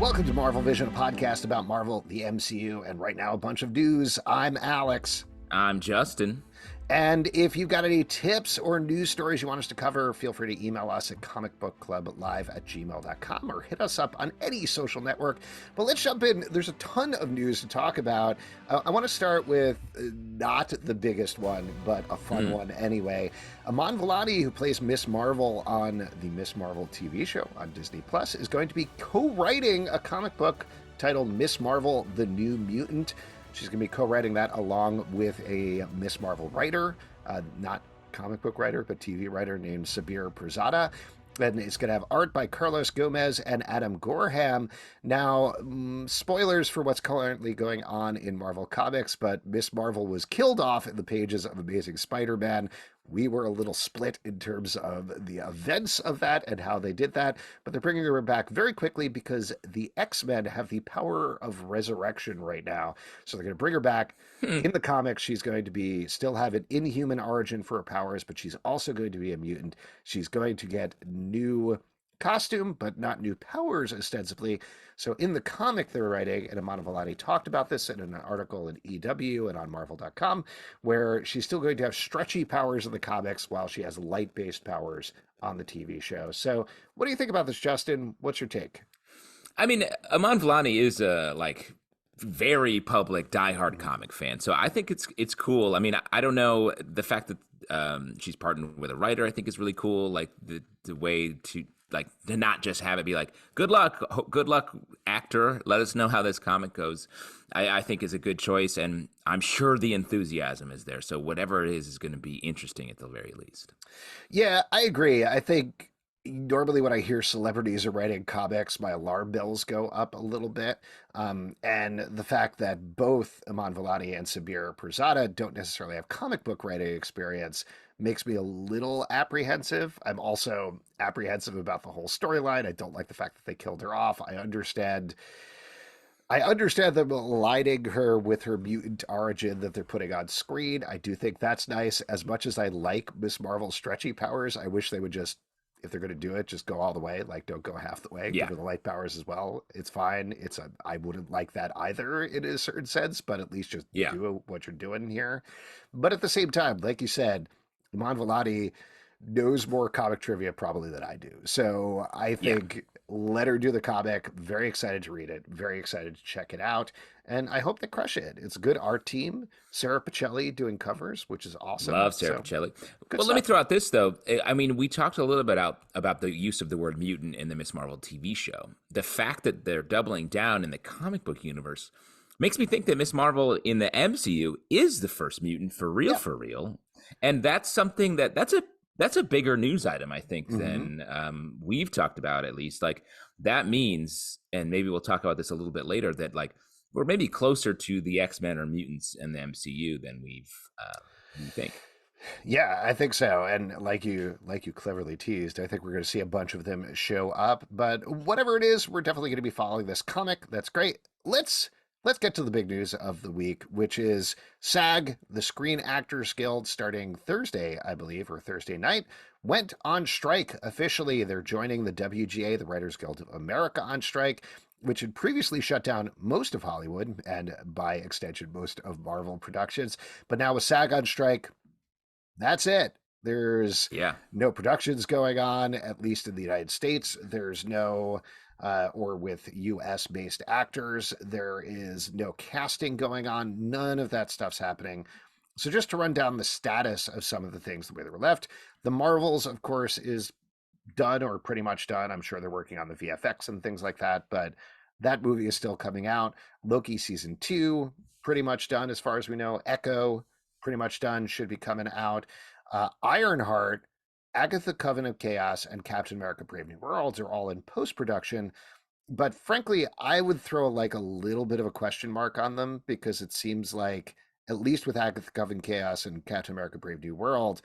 Welcome to Marvel Vision, a podcast about Marvel, the MCU, and right now a bunch of news. I'm Alex. I'm Justin. And if you've got any tips or news stories you want us to cover, feel free to email us at comicbookclublive@gmail.com or hit us up on any social network. But let's jump in. There's a ton of news to talk about. I want to start with not the biggest one, but a fun one anyway. Iman Vellani, who plays Miss Marvel on the Miss Marvel TV show on Disney Plus, is going to be co-writing a comic book titled Miss Marvel, The New Mutant. She's going to be co-writing that along with a Miss Marvel writer, not comic book writer, but TV writer named Sabir Pirzada. And it's going to have art by Carlos Gomez and Adam Gorham. Now, spoilers for what's currently going on in Marvel Comics, but Miss Marvel was killed off in the pages of Amazing Spider-Man. We were a little split in terms of the events of that and how they did that, but they're bringing her back very quickly because the X-Men have the power of resurrection right now. So they're going to bring her back. In the comics, she's going to still have an inhuman origin for her powers, but she's also going to be a mutant. She's going to get new costume, but not new powers ostensibly. So in the comic they're writing, and Iman Vellani talked about this in an article in EW and on Marvel.com, where she's still going to have stretchy powers in the comics while she has light-based powers on the TV show. So what do you think about this, Justin? What's your take? I mean, Iman Vellani is a very public, diehard comic fan, so I think it's cool. I mean, I don't know, the fact that she's partnered with a writer, I think is really cool. Like the way to not just have it be like, good luck, actor, let us know how this comic goes, I think is a good choice. And I'm sure the enthusiasm is there. So whatever it is going to be interesting at the very least. Yeah, I agree. I think normally when I hear celebrities are writing comics, my alarm bells go up a little bit. And the fact that both Iman Vellani and Sabir Pirzada don't necessarily have comic book writing experience makes me a little apprehensive. I'm also apprehensive about the whole storyline. I don't like the fact that they killed her off. I understand them aligning her with her mutant origin that they're putting on screen. I do think that's nice. As much as I like Miss Marvel's stretchy powers, I wish they would just, if they're going to do it, just go all the way. Like, don't go half the way. Yeah. Give her the light powers as well. It's fine. I wouldn't like that either in a certain sense, but at least just do what you're doing here. But at the same time, like you said, Iman Vellani knows more comic trivia probably than I do. So I think let her do the comic. Very excited to read it. Very excited to check it out. And I hope they crush it. It's a good art team. Sarah Pichelli doing covers, which is awesome. Love Sarah Pichelli. Well, let me throw out this, though. I mean, we talked a little bit about the use of the word mutant in the Miss Marvel TV show. The fact that they're doubling down in the comic book universe makes me think that Miss Marvel in the MCU is the first mutant for real. And that's something that's a bigger news item, I think, than we've talked about, at least. Like, that means, and maybe we'll talk about this a little bit later, that we're maybe closer to the X-Men or mutants in the MCU than we think. Yeah, I think so. And like you cleverly teased, I think we're going to see a bunch of them show up. But whatever it is, we're definitely going to be following this comic. That's great. Let's get to the big news of the week, which is SAG, the Screen Actors Guild, starting Thursday, I believe, or Thursday night, went on strike officially. They're joining the WGA, the Writers Guild of America, on strike, which had previously shut down most of Hollywood and, by extension, most of Marvel productions. But now with SAG on strike, that's it. There's no productions going on, at least in the United States. There's no... or with U.S.-based actors. There is no casting going on. None of that stuff's happening. So just to run down the status of some of the things the way they were left, The Marvels, of course, is done or pretty much done. I'm sure they're working on the VFX and things like that, but that movie is still coming out. Loki Season 2, pretty much done as far as we know. Echo, pretty much done, should be coming out. Ironheart, Agatha Coven of Chaos, and Captain America Brave New Worlds are all in post-production, but frankly, I would throw a little bit of a question mark on them, because it seems like, at least with Agatha Coven Chaos and Captain America Brave New World,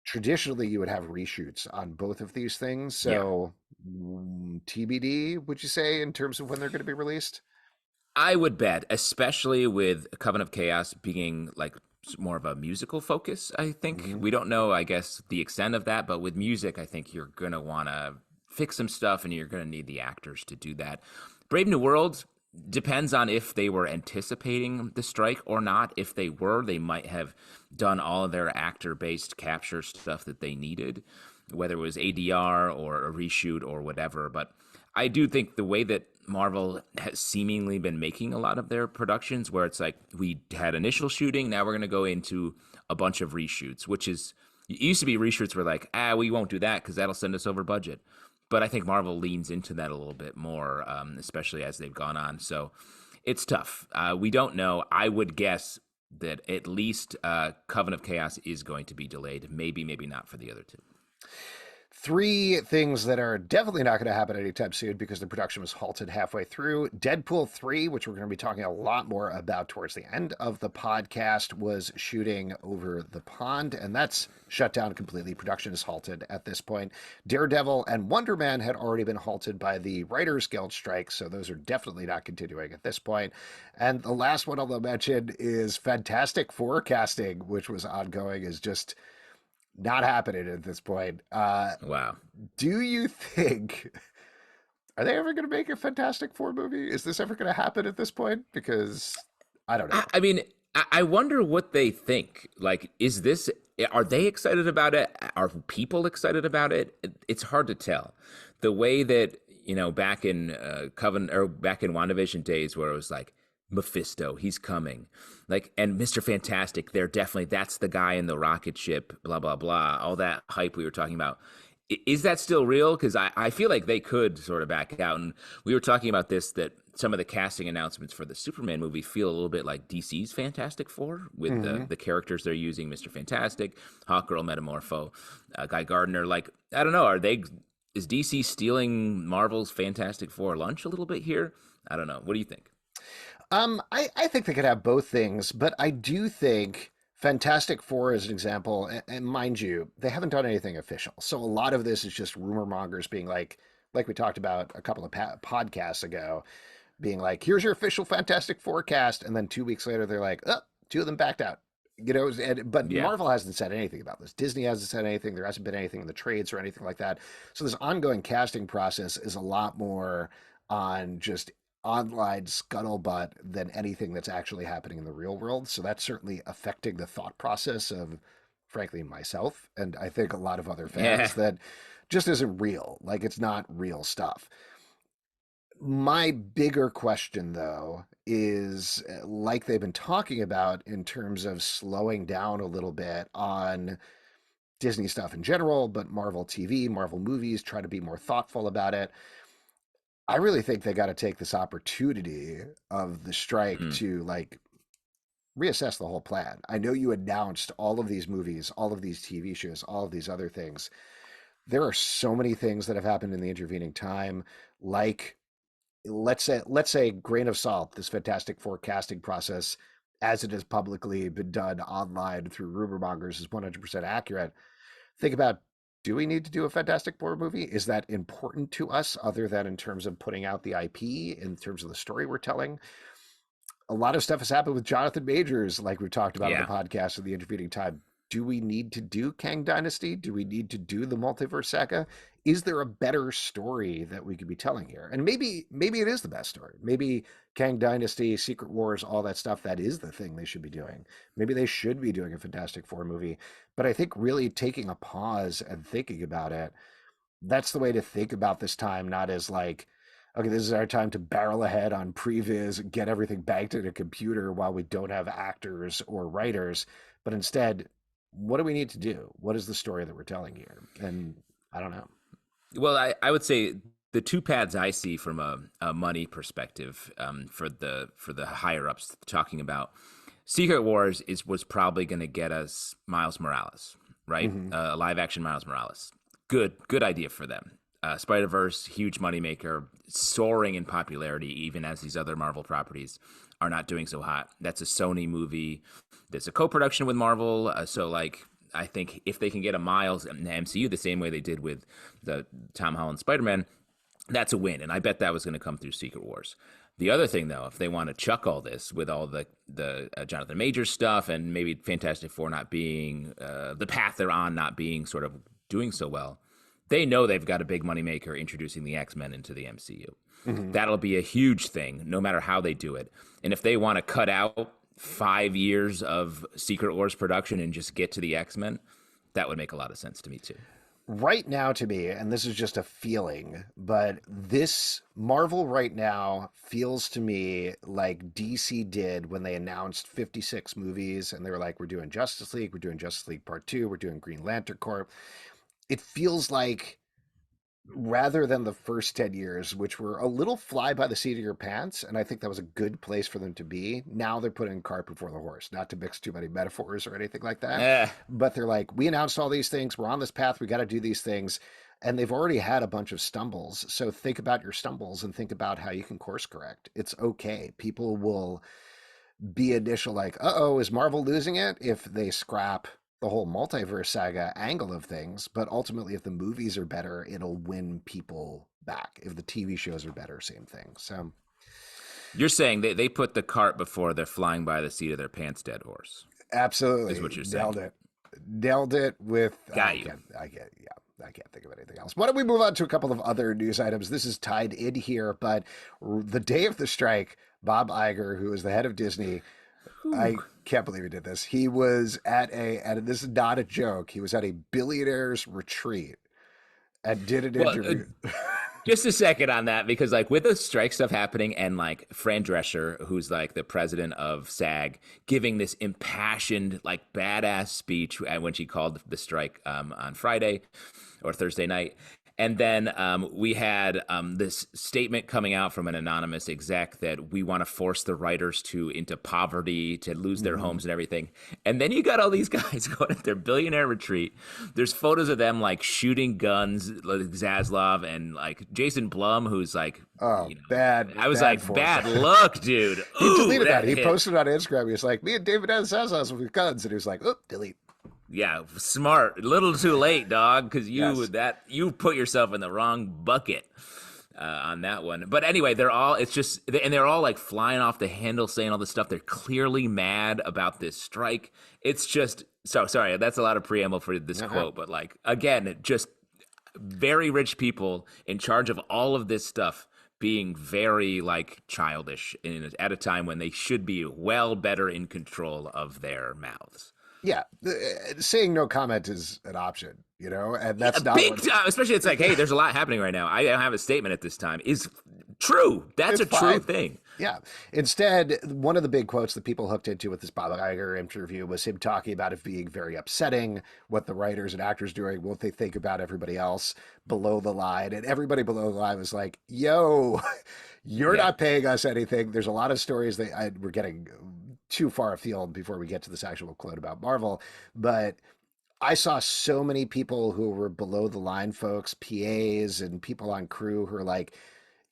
traditionally you would have reshoots on both of these things. So TBD, would you say, in terms of when they're going to be released? I would bet, especially with Coven of Chaos being more of a musical focus, I think. We don't know, I guess, the extent of that, but with music, I think you're going to want to fix some stuff and you're going to need the actors to do that. Brave New World depends on if they were anticipating the strike or not. If they were, they might have done all of their actor-based capture stuff that they needed, whether it was ADR or a reshoot or whatever. But I do think the way that Marvel has seemingly been making a lot of their productions, where it's like, we had initial shooting, now we're going to go into a bunch of reshoots, which is, it used to be reshoots were like, we won't do that because that'll send us over budget. But I think Marvel leans into that a little bit more, especially as they've gone on. So it's tough. We don't know. I would guess that at least Coven of Chaos is going to be delayed. Maybe not for the other two. Three things that are definitely not going to happen anytime soon because the production was halted halfway through. Deadpool 3, which we're going to be talking a lot more about towards the end of the podcast, was shooting over the pond, and that's shut down completely. Production is halted at this point. Daredevil and Wonder Man had already been halted by the Writers Guild strike, so those are definitely not continuing at this point. And the last one I'll mention is Fantastic Four casting, which was ongoing, is just not happening at this point. Wow. Do you think, are they ever going to make a Fantastic Four movie? Is this ever going to happen at this point? Because I don't know. I mean, I wonder what they think. Like, are they excited about it? Are people excited about it? It's hard to tell. The way that, back in back in WandaVision days where it was like, Mephisto, he's coming. Like, and Mr. Fantastic, that's the guy in the rocket ship, blah, blah, blah. All that hype we were talking about. Is that still real? Because I feel like they could sort of back out. And we were talking about this, that some of the casting announcements for the Superman movie feel a little bit like DC's Fantastic Four with the characters they're using, Mr. Fantastic, Hawkgirl, Metamorpho, Guy Gardner. Like, I don't know. Is DC stealing Marvel's Fantastic Four lunch a little bit here? I don't know. What do you think? I think they could have both things, but I do think Fantastic Four is an example, and mind you, they haven't done anything official. So a lot of this is just rumor mongers being like we talked about a couple of podcasts ago, being like, here's your official Fantastic Four cast, and then 2 weeks later they're like, oh, two of them backed out. But yeah. Marvel hasn't said anything about this. Disney hasn't said anything. There hasn't been anything in the trades or anything like that. So this ongoing casting process is a lot more on just online scuttlebutt than anything that's actually happening in the real world. So that's certainly affecting the thought process of, frankly, myself, and I think a lot of other fans, that just isn't real. Like, it's not real stuff. My bigger question, though, is like they've been talking about in terms of slowing down a little bit on Disney stuff in general, but Marvel TV, Marvel movies, try to be more thoughtful about it. I really think they got to take this opportunity of the strike to reassess the whole plan. I know you announced all of these movies, all of these TV shows, all of these other things. There are so many things that have happened in the intervening time. Like, let's say grain of salt, this Fantastic Four casting process, as it has publicly been done online through rumor mongers, is 100% accurate. Think about, do we need to do a Fantastic Four movie? Is that important to us other than in terms of putting out the IP, in terms of the story we're telling? A lot of stuff has happened with Jonathan Majors, like we've talked about on the podcast in the intervening time. Do we need to do Kang Dynasty? Do we need to do the Multiverse saga? Is there a better story that we could be telling here? And maybe it is the best story. Maybe Kang Dynasty, Secret Wars, all that stuff, that is the thing they should be doing. Maybe they should be doing a Fantastic Four movie. But I think really taking a pause and thinking about it, that's the way to think about this time, not as like, okay, this is our time to barrel ahead on previs, get everything banked in a computer while we don't have actors or writers, but instead, what do we need to do? What is the story that we're telling here? And I don't know. Well, I would say the two paths I see from a money perspective, for the higher ups talking about Secret Wars was probably going to get us Miles Morales, right? Live action Miles Morales. Good idea for them. Spider-Verse, huge moneymaker, soaring in popularity, even as these other Marvel properties are not doing so hot. That's a Sony movie. That's a co-production with Marvel. I think if they can get a Miles in the MCU the same way they did with the Tom Holland Spider-Man, that's a win. And I bet that was going to come through Secret Wars. The other thing, though, if they want to chuck all this with all the Jonathan Majors stuff and maybe Fantastic Four not being the path they're on, not being sort of doing so well, they know they've got a big moneymaker introducing the X-Men into the MCU. Mhm. That'll be a huge thing, no matter how they do it. And if they want to cut out 5 years of Secret Wars production and just get to the X-Men, that would make a lot of sense to me too. Right now, to me, and this is just a feeling, but this Marvel right now feels to me like DC did when they announced 56 movies and they were like, we're doing Justice League, we're doing Justice League Part 2, we're doing Green Lantern Corps. It feels like rather than the first 10 years, which were a little fly by the seat of your pants, and I think that was a good place for them to be. Now they're putting cart before the horse, not to mix too many metaphors or anything like that. Eh, But they're like, we announced all these things, we're on this path, we got to do these things. And they've already had a bunch of stumbles. So think about your stumbles and think about how you can course correct. It's okay. People will be initial like, uh-oh, is Marvel losing it if they scrap the whole multiverse saga angle of things? But ultimately, if the movies are better, it'll win people back. If the TV shows are better, same thing. So you're saying they put the cart before they're flying by the seat of their pants dead horse. absolutely, Is what you're saying. Nailed it with Got you. I can't think of anything else. Why don't we move on to a couple of other news items? This is tied in here, but the day of the strike, Bob Iger, who is the head of Disney, I can't believe he did this. He was and this is not a joke, he was at a Billionaires retreat and did an Well, interview. just a second on that, because like with the strike stuff happening and like Fran Drescher, who's like the president of SAG, giving this impassioned, like badass speech when she called the strike on Friday or Thursday night. And then we had this statement coming out from an anonymous exec that we want to force the writers into poverty, to lose their homes and everything. And then you got all these guys going at their billionaire retreat. There's photos of them like shooting guns, like Zaslav and like Jason Blum, who's like, Bad. I was bad like, bad look, dude. He Ooh, deleted that. He hit. posted on Instagram. He was like, me and David Zaslav with guns, and he was like, oh, delete. Yeah, smart. A little too late, dog, because Yes. you put yourself in the wrong bucket on that one. But anyway, they're all they're all like flying off the handle, saying all this stuff. They're clearly mad about this strike. It's just so sorry. That's a lot of preamble for this quote, but like again, just very rich people in charge of all of this stuff being very like childish at a time when they should be well better in control of their mouths. Yeah, saying no comment is an option, and that's not Big what time, especially it's like, hey, there's a lot happening right now. I don't have a statement at this time. Is true. That's it's a true fine. thing. Yeah. Instead, one of the big quotes that people hooked into with this Bob Iger interview was him talking about it being very upsetting what the writers and actors doing, what they think about everybody else below the line. And everybody below the line was like, yo, you're Yeah. not paying us anything. There's a lot of stories that we're getting too far afield before we get to this actual quote about Marvel. But I saw so many people who were below the line folks, PAs and people on crew who are like,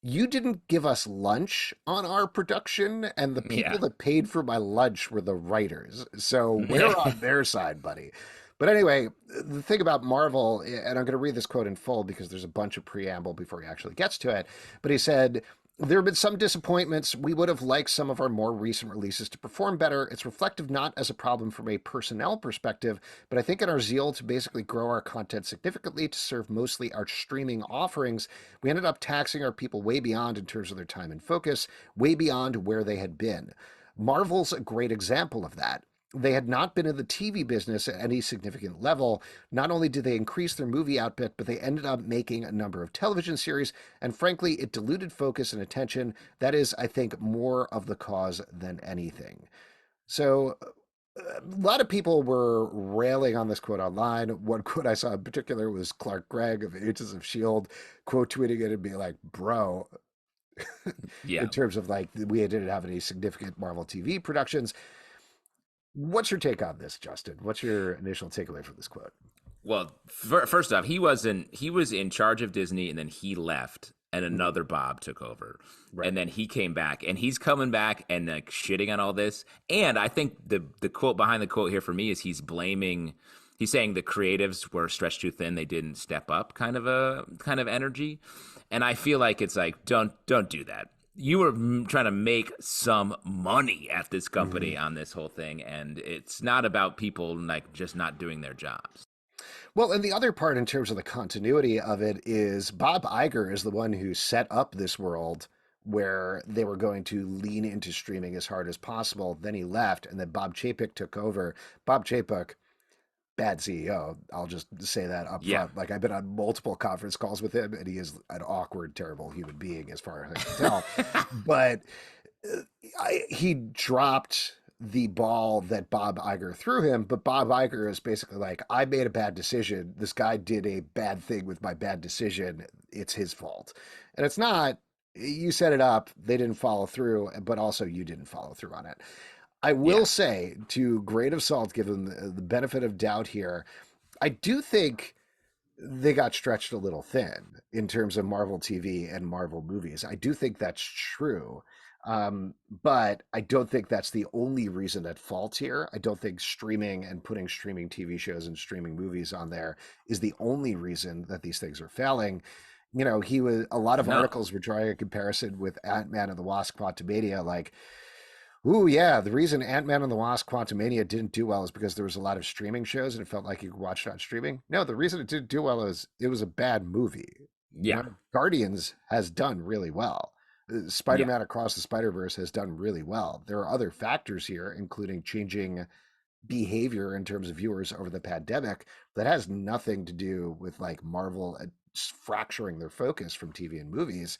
you didn't give us lunch on our production, and the people Yeah. that paid for my lunch were the writers. So we're on their side, buddy. But anyway, the thing about Marvel, and I'm going to read this quote in full because there's a bunch of preamble before he actually gets to it. But he said, there have been some disappointments. We would have liked some of our more recent releases to perform better. It's reflective not as a problem from a personnel perspective, but I think in our zeal to basically grow our content significantly to serve mostly our streaming offerings, we ended up taxing our people way beyond in terms of their time and focus, way beyond where they had been. Marvel's a great example of that. They had not been in the TV business at any significant level. Not only did they increase their movie output, but they ended up making a number of television series, and frankly, it diluted focus and attention. That is, I think, more of the cause than anything. So, a lot of people were railing on this quote online. One quote I saw in particular was Clark Gregg of Agents of S.H.I.E.L.D. quote tweeting it and being like, bro, Yeah. in terms of like, we didn't have any significant Marvel TV productions. What's your take on this, Justin? What's your initial takeaway from this quote? Well, first off, he was in charge of Disney, and then he left, and another Bob took over, Right. and then he came back, and he's coming back and like shitting on all this. And I think the quote behind the quote here for me is he's saying the creatives were stretched too thin, they didn't step up, kind of energy, and I feel like it's like don't do that. You were trying to make some money at this company on this whole thing, and it's not about people like just not doing their jobs. Well, and the other part in terms of the continuity of it is Bob Iger is the one who set up this world where they were going to lean into streaming as hard as possible. Then he left, and then Bob Chapek took over. Bob Chapek, bad CEO. I'll just say that up Yeah. front. Like I've been on multiple conference calls with him, and he is an awkward, terrible human being as far as I can tell. But he dropped the ball that Bob Iger threw him, but Bob Iger is basically like, I made a bad decision. This guy did a bad thing with my bad decision. It's his fault. And it's not. You set it up, they didn't follow through, but also you didn't follow through on it. I will Yeah. say, to grain of salt, given the benefit of doubt here, I do think they got stretched a little thin in terms of Marvel TV and Marvel movies. I do think that's true. But I don't think that's the only reason at fault here. I don't think streaming and putting streaming TV shows and streaming movies on there is the only reason that these things are failing. You know, a lot of No. articles were drawing a comparison with Ant-Man and the Wasp Quantumania, like, ooh, yeah, the reason Ant-Man and the Wasp Quantumania didn't do well is because there was a lot of streaming shows and it felt like you could watch it on streaming. No, the reason it didn't do well is it was a bad movie. You Yeah. know, Guardians has done really well. Yeah. Spider-Man Across the Spider-Verse has done really well. There are other factors here, including changing behavior in terms of viewers over the pandemic that has nothing to do with like Marvel fracturing their focus from TV and movies.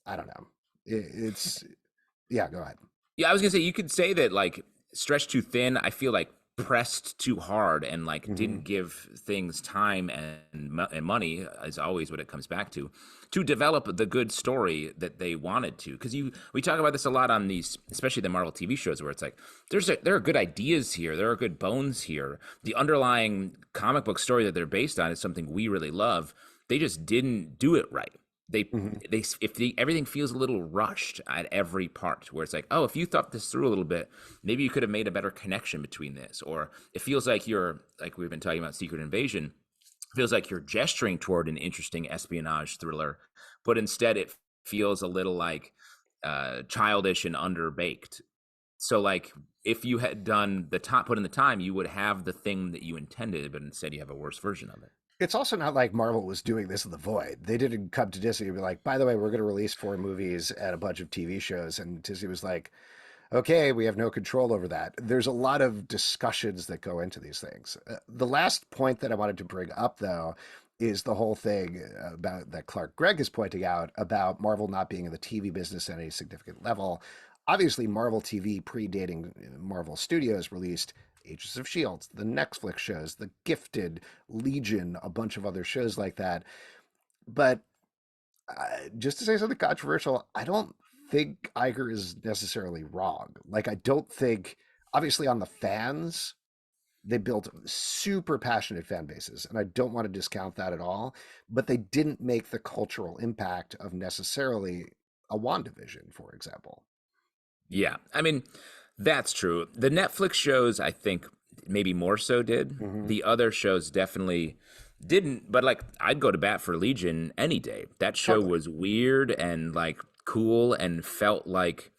I don't know. It's yeah, go ahead. Yeah, I was gonna say you could say that like stretched too thin. I feel like pressed too hard and like Hmm. didn't give things time and money is always what it comes back to develop the good story that they wanted to. Because we talk about this a lot on these, especially the Marvel TV shows, where it's like there are good ideas here, there are good bones here. The underlying comic book story that they're based on is something we really love. They just didn't do it right. they Hmm. everything feels a little rushed at every part, where it's like, oh, if you thought this through a little bit, maybe you could have made a better connection between this. Or it feels like you're, like we've been talking about Secret Invasion, feels like you're gesturing toward an interesting espionage thriller, but instead it feels a little like childish and underbaked. So like if you had done the top, put in the time, you would have the thing that you intended, but instead you have a worse version of it. It's also not like Marvel was doing this in the void. They didn't come to Disney and be like, by the way, we're going to release 4 movies and a bunch of TV shows. And Disney was like, okay, we have no control over that. There's a lot of discussions that go into these things. The last point that I wanted to bring up, though, is the whole thing about that Clark Gregg is pointing out about Marvel not being in the TV business at any significant level. Obviously, Marvel TV predating Marvel Studios released Agents of S.H.I.E.L.D., the Netflix shows, The Gifted, Legion, a bunch of other shows like that. But just to say something controversial, I don't think Iger is necessarily wrong. Like, I don't think, obviously, on the fans, they built super passionate fan bases, and I don't want to discount that at all. But they didn't make the cultural impact of necessarily a WandaVision, for example. Yeah, I mean, that's true. The Netflix shows, I think, maybe more so did. Hmm. The other shows definitely didn't, but like I'd go to bat for Legion any day. That show Totally. was weird and like cool and felt like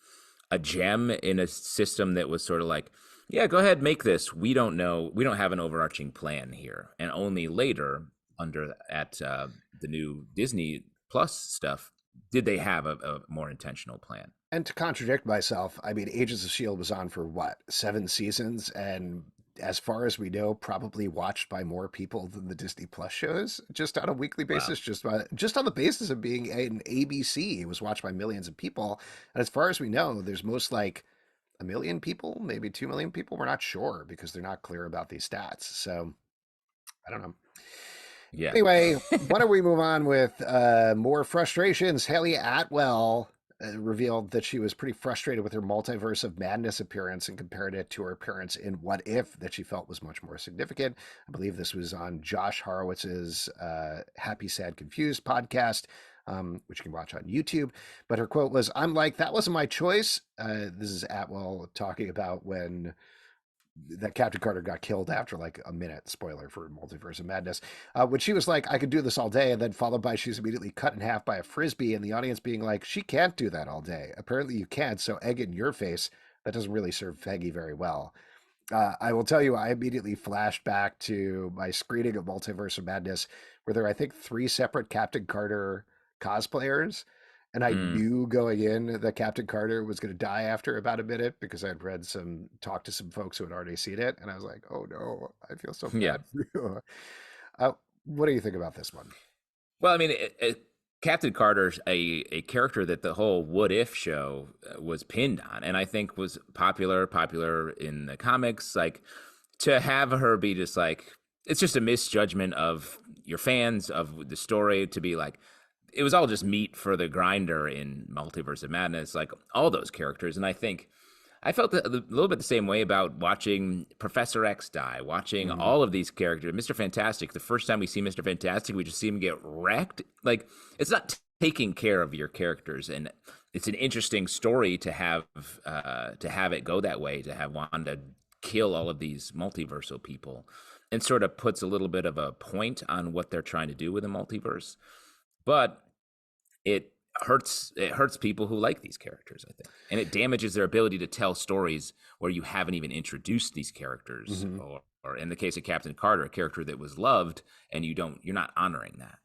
a gem in a system that was sort of like, yeah, go ahead, make this. We don't know. We don't have an overarching plan here. And only later, under at the new Disney Plus stuff, did they have a more intentional plan. And to contradict myself, I mean, Agents of S.H.I.E.L.D. was on for what, 7 seasons? And as far as we know, probably watched by more people than the Disney Plus shows, just on a weekly Wow. basis, just on the basis of being an ABC. It was watched by millions of people. And as far as we know, there's most like 1 million people, maybe 2 million people. We're not sure because they're not clear about these stats. So I don't know. Yeah. Anyway, why don't we move on with more frustrations? Hayley Atwell revealed that she was pretty frustrated with her Multiverse of Madness appearance and compared it to her appearance in What If, that she felt was much more significant. I believe this was on Josh Horowitz's Happy, Sad, Confused podcast, which you can watch on YouTube. But her quote was, I'm like, that wasn't my choice. This is Atwell talking about when that Captain Carter got killed after like a minute, spoiler for Multiverse of Madness, when she was like, I could do this all day, and then followed by she's immediately cut in half by a frisbee, and the audience being like, she can't do that all day. Apparently you can, so egg it in your face. That doesn't really serve Feige very well. I will tell you, I immediately flashed back to my screening of Multiverse of Madness, where there were, I think, three separate Captain Carter cosplayers. And I Mm, knew going in that Captain Carter was going to die after about a minute because I'd talked to some folks who had already seen it. And I was like, oh no, I feel so yeah. bad for you. Uh, what do you think about this one? Well, I mean, Captain Carter's a character that the whole What If show was pinned on, and I think was popular in the comics. Like to have her be just like it's just a misjudgment of your fans of the story to be like it was all just meat for the grinder in Multiverse of Madness, like all those characters, and I think I felt a little bit the same way about watching Professor X die, watching Mhm. all of these characters. Mr. Fantastic, the first time we see Mr. Fantastic, we just see him get wrecked. Like, it's not taking care of your characters. And it's an interesting story to have it go that way, to have Wanda kill all of these multiversal people and sort of puts a little bit of a point on what they're trying to do with the multiverse. But it hurts people who like these characters, I think, and it damages their ability to tell stories where you haven't even introduced these characters, Mhm. or in the case of Captain Carter, a character that was loved, and you're not honoring that.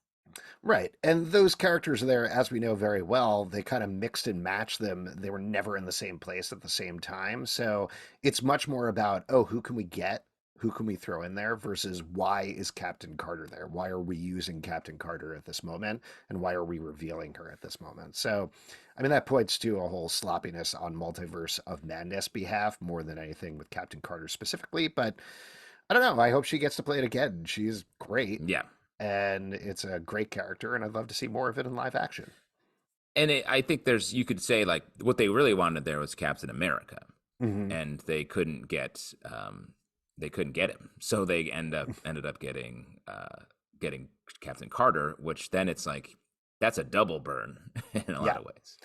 Right. And those characters there, as we know very well, they kind of mixed and matched them. They were never in the same place at the same time. So it's much more about, oh, who can we get? Who can we throw in there versus why is Captain Carter there? Why are we using Captain Carter at this moment? And why are we revealing her at this moment? So, I mean, that points to a whole sloppiness on Multiverse of Madness behalf more than anything with Captain Carter specifically. But I don't know. I hope she gets to play it again. She's great Yeah, and it's a great character, and I'd love to see more of it in live action. and I think you could say like what they really wanted there was Captain America, Hmm. and they couldn't get him, so they ended up getting Captain Carter, which then it's like that's a double burn in a lot Yeah. of ways.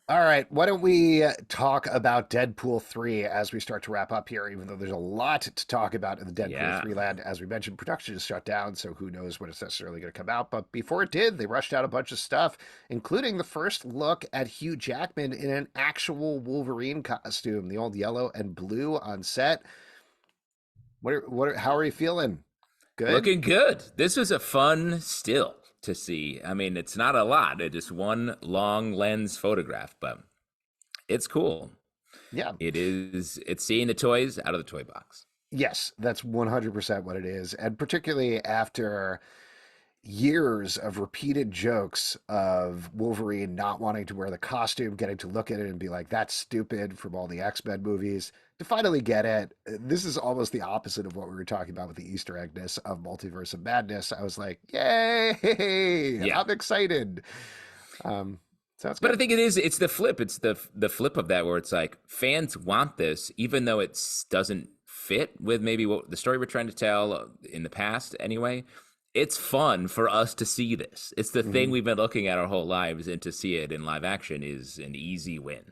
All right. Why don't we talk about Deadpool 3 as we start to wrap up here, even though there's a lot to talk about in the Deadpool Yeah. 3 land. As we mentioned, production is shut down, so who knows when it's necessarily going to come out. But before it did, they rushed out a bunch of stuff, including the first look at Hugh Jackman in an actual Wolverine costume, the old yellow and blue on set. How are you feeling? Good? Looking good. This was a fun still to see. I mean, it's not a lot. It's just one long lens photograph, but it's cool. Yeah. It's seeing the toys out of the toy box. Yes, that's 100% what it is. And particularly after years of repeated jokes of Wolverine not wanting to wear the costume, getting to look at it and be like, that's stupid from all the X-Men movies, to finally get it. This is almost the opposite of what we were talking about with the Easter eggness of Multiverse of Madness. I was like, yay, Yeah. I'm excited. Um, Sounds But I good. think it's the flip. It's the flip of that where it's like fans want this even though it doesn't fit with maybe what the story we're trying to tell in the past anyway. It's fun for us to see this. It's the thing Mhm. we've been looking at our whole lives, and to see it in live action is an easy win.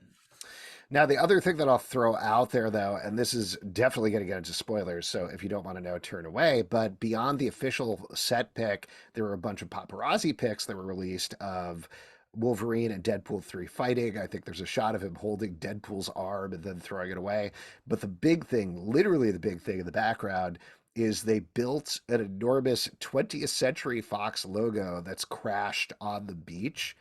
Now, the other thing that I'll throw out there, though, and this is definitely going to get into spoilers, so if you don't want to know, turn away. But beyond the official set pick, there were a bunch of paparazzi pics that were released of Wolverine and Deadpool 3 fighting. I think there's a shot of him holding Deadpool's arm and then throwing it away. But the big thing, literally the big thing in the background, is they built an enormous 20th Century Fox logo that's crashed on the beach,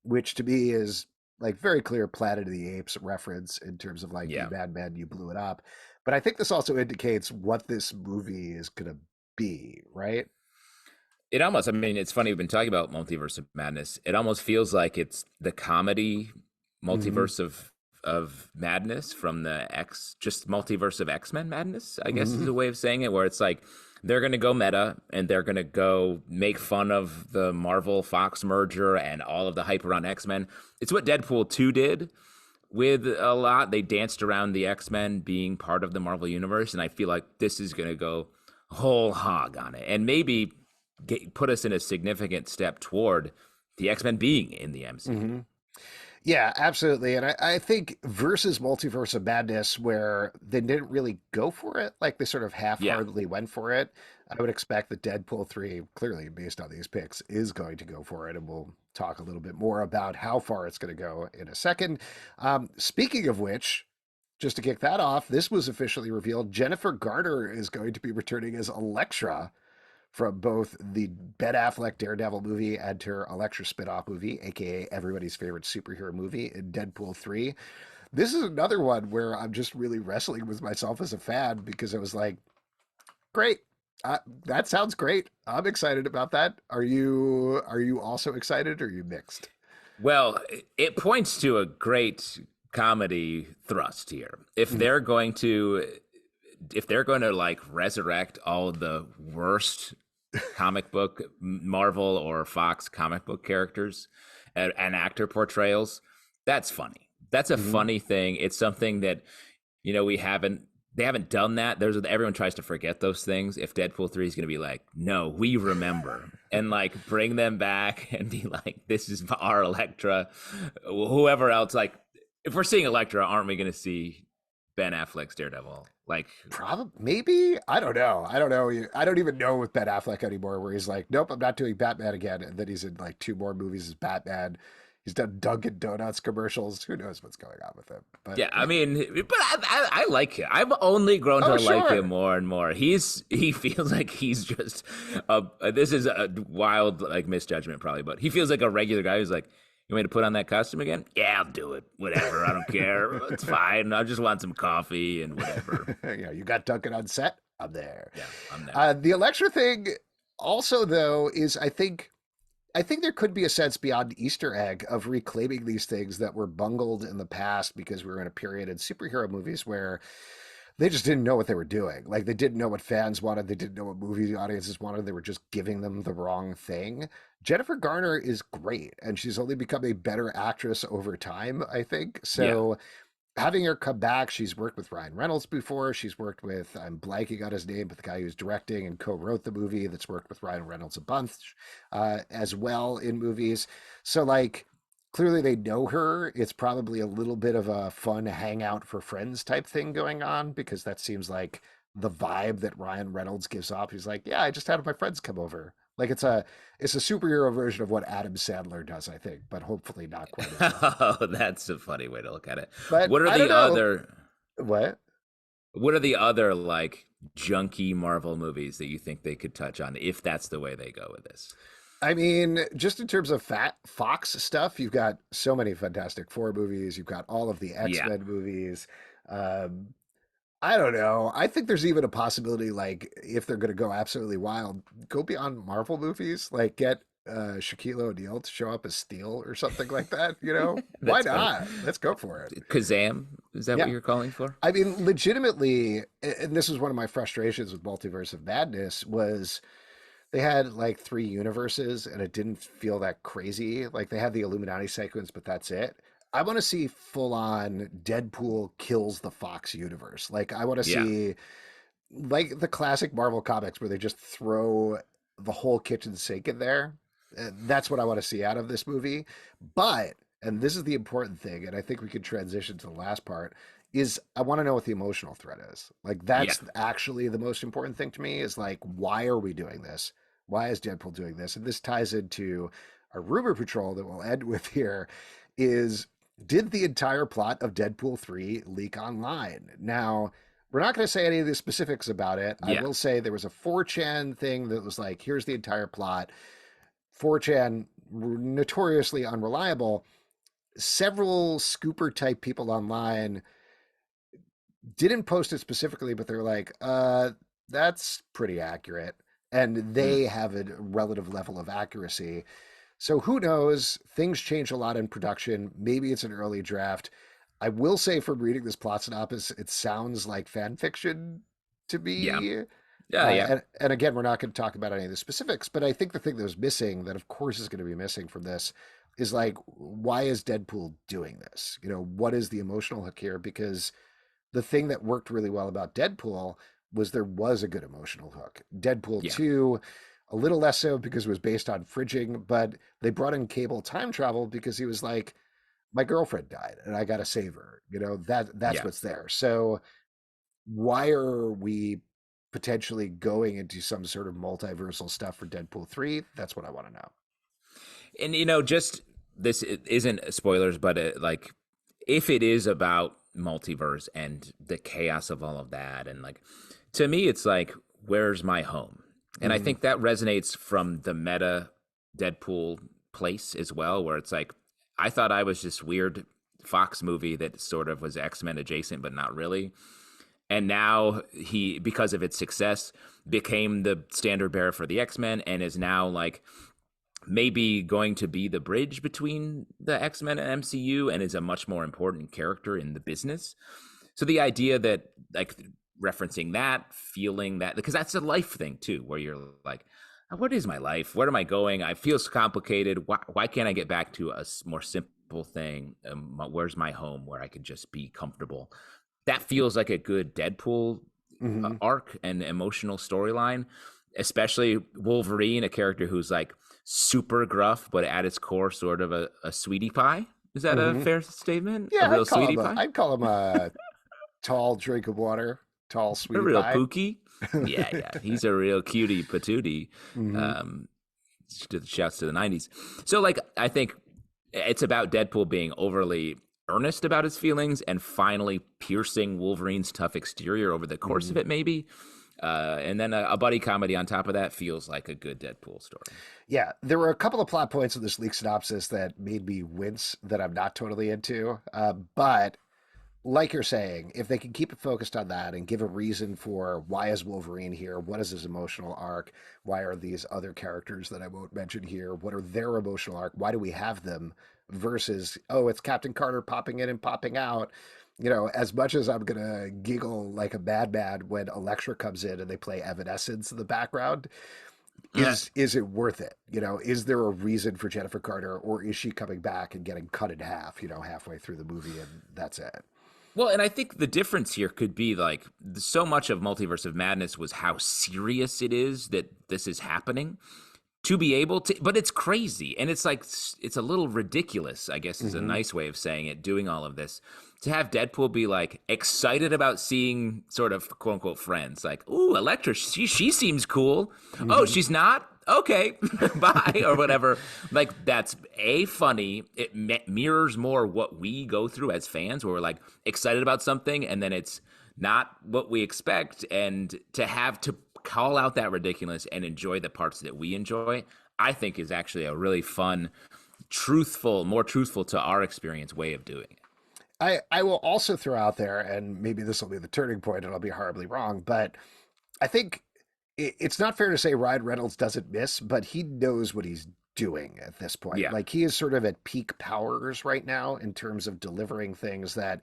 which to me is like very clear Planet of the Apes reference in terms of like you Yeah. madman, you blew it up. But I think this also indicates what this movie is going to be, right? It almost, I mean, it's funny, we've been talking about Multiverse of Madness. It almost feels like it's the comedy Hmm. multiverse of madness from the just multiverse of X-Men madness, I guess is Hmm. a way of saying it, where it's like they're going to go meta and they're going to go make fun of the Marvel Fox merger and all of the hype around X-Men. It's what Deadpool 2 did with a lot. They danced around the X-Men being part of the Marvel universe, and I feel like this is going to go whole hog on it and maybe put us in a significant step toward the X-Men being in the MCU. Hmm. Yeah, absolutely. And I think versus Multiverse of Madness, where they didn't really go for it, like they sort of half Yeah. heartedly went for it, I would expect that Deadpool 3, clearly based on these picks, is going to go for it. And we'll talk a little bit more about how far it's going to go in a second. Speaking of which, just to kick that off, this was officially revealed. Jennifer Garner is going to be returning as Elektra from both the Ben Affleck Daredevil movie and her Elektra spin-off movie, aka everybody's favorite superhero movie, in Deadpool 3. This is another one where I'm just really wrestling with myself as a fan because I was like, great. That sounds great. I'm excited about that. Are you also excited or are you mixed? Well, it points to a great comedy thrust here. If they're going to like resurrect all the worst comic book Marvel or Fox comic book characters and actor portrayals, that's funny. That's a Mm-hmm. funny thing. It's something that they haven't done that. Everyone tries to forget those things. If Deadpool 3 is going to be like, no, we remember, and like bring them back and be like, this is our Elektra, whoever else. Like, if we're seeing Elektra, aren't we going to see Ben Affleck's Daredevil? Like, Probably, maybe. I don't know. I don't know. I don't even know with Ben Affleck anymore, where he's like, nope, I'm not doing Batman again. And then he's in like two more movies as Batman. He's done Dunkin' Donuts commercials. Who knows what's going on with him? But yeah, I mean, but I like him. I've only grown oh, to like sure. him more and more. He feels like he's just this is a wild like misjudgment probably, but he feels like a regular guy who's like, you want me to put on that costume again? Yeah, I'll do it. Whatever, I don't care. It's fine. I just want some coffee and whatever. You got Dunkin' on set. I'm there. Yeah, I'm there. The Electra thing, also though, is I think there could be a sense beyond Easter egg of reclaiming these things that were bungled in the past because we were in a period in superhero movies where they just didn't know what they were doing. Like they didn't know what fans wanted, they didn't know what movie audiences wanted, they were just giving them the wrong thing. Jennifer Garner is great and she's only become a better actress over time, I think. Yeah. So having her come back, she's worked with Ryan Reynolds before. She's worked with, I'm blanking on his name, but the guy who's directing and co-wrote the movie that's worked with Ryan Reynolds a bunch as well in movies. So like clearly they know her. It's probably a little bit of a fun hangout for friends type thing going on because that seems like the vibe that Ryan Reynolds gives off. He's like, yeah, I just had my friends come over. Like it's a superhero version of what Adam Sandler does, I think, but hopefully not quite as bad. Oh, that's a funny way to look at it. But What are I don't the know. other What? what are the other like junky Marvel movies that you think they could touch on if that's the way they go with this? I mean, just in terms of fat Fox stuff, you've got so many Fantastic Four movies. You've got all of the Yeah. X-Men movies. Um, I don't know. I think there's even a possibility, like, if they're going to go absolutely wild, go beyond Marvel movies. Like, get Shaquille O'Neal to show up as Steel or something like that. Why That's funny. not? Let's go for it. Kazam, is that what Yeah. you're calling for? I mean, legitimately, and this was one of my frustrations with Multiverse of Madness was they had like three universes and it didn't feel that crazy. Like they had the Illuminati sequence, but that's it. I want to see full on Deadpool kills the Fox universe. Like I want to Yeah. see like the classic Marvel comics where they just throw the whole kitchen sink in there. That's what I want to see out of this movie. But, and this is the important thing, and I think we could transition to the last part, is I want to know what the emotional threat is. Like Yeah. that's actually the most important thing to me is like, why are we doing this? Why is Deadpool doing this? And this ties into our rumor patrol that we'll end with here is did the entire plot of Deadpool 3 leak online? Now, we're not going to say any of the specifics about it. I Yeah. will say there was a 4chan thing that was like, here's the entire plot. 4chan, notoriously unreliable. Several scooper type people online didn't post it specifically, but they're like, that's pretty accurate. And Mm. they have a relative level of accuracy. So who knows? Things change a lot in production. Maybe it's an early draft. I will say from reading this plot synopsis, it sounds like fan fiction to Yeah. me. Yeah. Yeah. And again, we're not going to talk about any of the specifics, but I think the thing that was missing, that of course is going to be missing from this, is like, why is Deadpool doing this? What is the emotional hook here? Because the thing that worked really well about Deadpool was there was a good emotional hook. Deadpool Yeah. 2, a little less so because it was based on fridging, but they brought in Cable time travel because he was like, my girlfriend died and I got to save her. That's Yeah. what's there. So why are we potentially going into some sort of multiversal stuff for Deadpool 3? That's what I want to know. And just this isn't spoilers, but like if it is about multiverse and the chaos of all of that. And like, to me, it's like, where's my home? And I think that resonates from the meta Deadpool place as well, where it's like, I thought I was this weird Fox movie that sort of was X-Men adjacent, but not really. And now he, because of its success, became the standard bearer for the X-Men and is now like maybe going to be the bridge between the X-Men and MCU and is a much more important character in the business. So the idea that, like, referencing that, feeling that, because that's a life thing too, where you're like, what is my life? Where am I going? I feel complicated. Why can't I get back to a more simple thing? Where's my home where I can just be comfortable? That feels like a good Deadpool arc and emotional storyline, especially Wolverine, a character who's like super gruff, but at its core, sort of a sweetie pie. Is that a fair statement? Yeah, a real sweetie pie? I'd call him a tall drink of water, tall sweetie a real pie. Pookie. Yeah. He's a real cutie patootie. Shouts to the 90s. So, like, I think it's about Deadpool being overly earnest about his feelings and finally piercing Wolverine's tough exterior over the course of it, maybe. And then a buddy comedy on top of that feels like a good Deadpool story. Yeah, there were a couple of plot points in this leak synopsis that made me wince that I'm not totally into. But like you're saying, if they can keep it focused on that and give a reason for why is Wolverine here, what is his emotional arc, why are these other characters that I won't mention here, what are their emotional arc, why do we have them, versus, oh, it's Captain Carter popping in and popping out. You know, as much as I'm going to giggle like a madman when Elektra comes in and they play Evanescence in the background, is it worth it? You know, is there a reason for Jennifer Carter, or is she coming back and getting cut in half, you know, halfway through the movie and that's it? Well, and I think the difference here could be like so much of Multiverse of Madness was how serious it is that this is happening. To be able to, but it's crazy. And it's like, it's a little ridiculous, I guess is a nice way of saying it, doing all of this. To have Deadpool be like excited about seeing sort of quote unquote friends, like, ooh, Elektra, she seems cool. Oh, she's not? Okay, bye, or whatever. Like, that's funny. It mirrors more what we go through as fans, where we're like excited about something and then it's not what we expect. And to have to call out that ridiculous and enjoy the parts that we enjoy, I think is actually a really fun, more truthful to our experience way of doing it. I will also throw out there, and maybe this will be the turning point and I'll be horribly wrong, but I think it's not fair to say Ryan Reynolds doesn't miss, but he knows what he's doing at this point. Yeah. Like, he is sort of at peak powers right now in terms of delivering things that,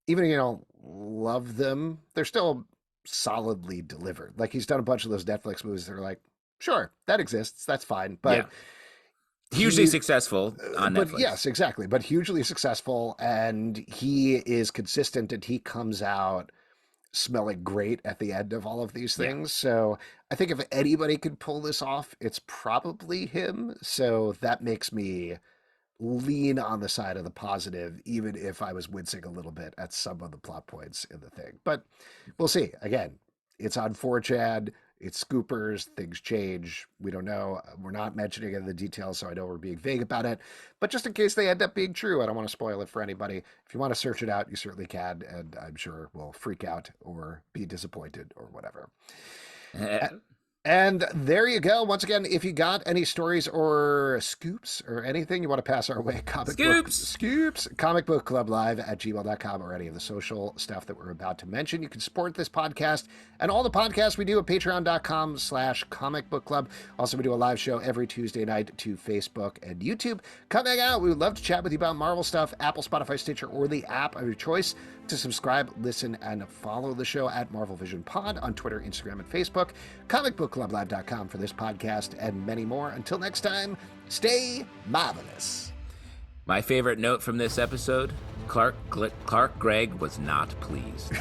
even if you don't love them, they're still solidly delivered. Like, he's done a bunch of those Netflix movies that are like, sure, that exists, that's fine, but hugely successful on Netflix. But yes, exactly, but hugely successful, and he is consistent, and he comes out smelling great at the end of all of these things. So I think if anybody could pull this off, it's probably him. So that makes me lean on the side of the positive, even if I was wincing a little bit at some of the plot points in the thing. But we'll see. Again, it's on 4chan, it's scoopers, things change. We don't know. We're not mentioning any of the details, so I know we're being vague about it. But just in case they end up being true, I don't want to spoil it for anybody. If you want to search it out, you certainly can, and I'm sure we'll freak out or be disappointed or whatever. And there you go. Once again, if you got any stories or scoops or anything you want to pass our way, comic book club live at gmail.com, or any of the social stuff that we're about to mention. You can support this podcast and all the podcasts we do at patreon.com/comic book club. Also, we do a live show every Tuesday night to Facebook and YouTube. Come hang out. We would love to chat with you about Marvel stuff, Apple, Spotify, Stitcher, or the app of your choice. To subscribe, listen, and follow the show at Marvel Vision Pod on Twitter, Instagram, and Facebook. comicbookclublive.com for this podcast and many more. Until next time, stay marvelous. My favorite note from this episode, Clark Gregg was not pleased.